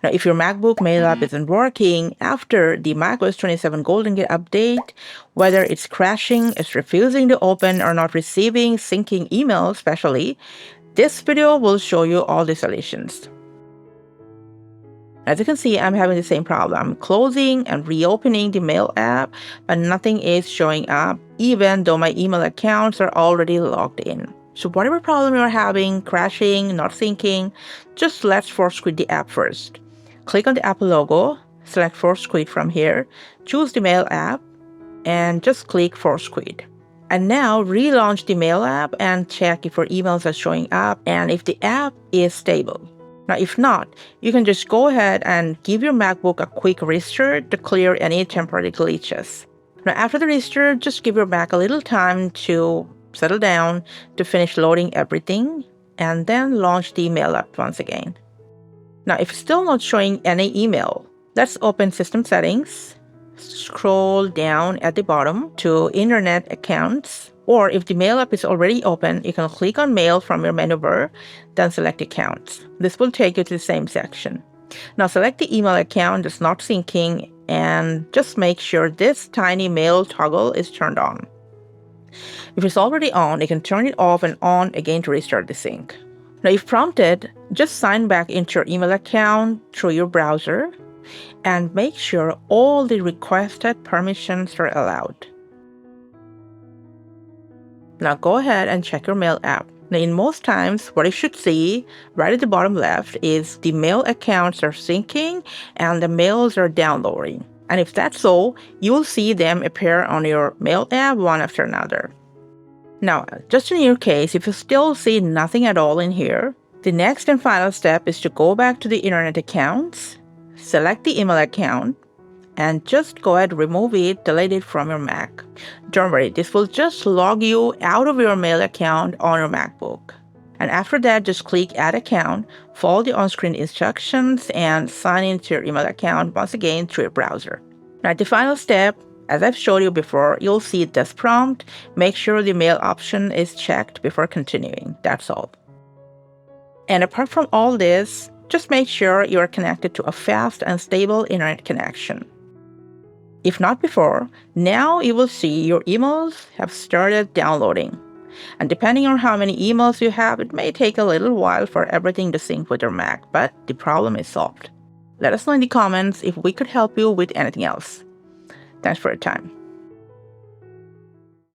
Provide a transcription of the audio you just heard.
Now, if your MacBook Mail app isn't working after the macOS 27 Golden Gate update, whether it's crashing, it's refusing to open, or not receiving syncing emails especially, this video will show you all the solutions. As you can see, I'm having the same problem. I'm closing and reopening the Mail app, but nothing is showing up, even though my email accounts are already logged in. So whatever problem you're having, crashing, not syncing, just let's force quit the app first. Click on the Apple logo, select force quit from here, choose the Mail app, and just click force quit. And now relaunch the Mail app and check if your emails are showing up and if the app is stable. Now, if not, you can just go ahead and give your MacBook a quick restart to clear any temporary glitches. Now, after the restart, just give your Mac a little time to settle down to finish loading everything, and then launch the Mail app once again. Now, if it's still not showing any email, let's open System Settings, scroll down at the bottom to Internet Accounts, or if the Mail app is already open, you can click on Mail from your menu bar, then select Accounts. This will take you to the same section. Now select the email account that's not syncing and just make sure this tiny Mail toggle is turned on. If it's already on, you can turn it off and on again to restart the sync. Now, if prompted, just sign back into your email account through your browser and make sure all the requested permissions are allowed. Now go ahead and check your Mail app. Now, in most times, what you should see right at the bottom left is the Mail accounts are syncing and the mails are downloading. And if that's so, you will see them appear on your Mail app one after another. Now, just in your case, if you still see nothing at all in here, the next and final step is to go back to the Internet Accounts, select the email account, and just go ahead, remove it, delete it from your Mac. Don't worry, this will just log you out of your Mail account on your MacBook. And after that, just click Add Account, follow the on-screen instructions, and sign into your email account once again through your browser. Now, the final step, as I've showed you before, you'll see this prompt. Make sure the Mail option is checked before continuing. That's all. And apart from all this, just make sure you are connected to a fast and stable internet connection. If not before, now you will see your emails have started downloading. And depending on how many emails you have, it may take a little while for everything to sync with your Mac, but the problem is solved. Let us know in the comments if we could help you with anything else. Thanks for your time.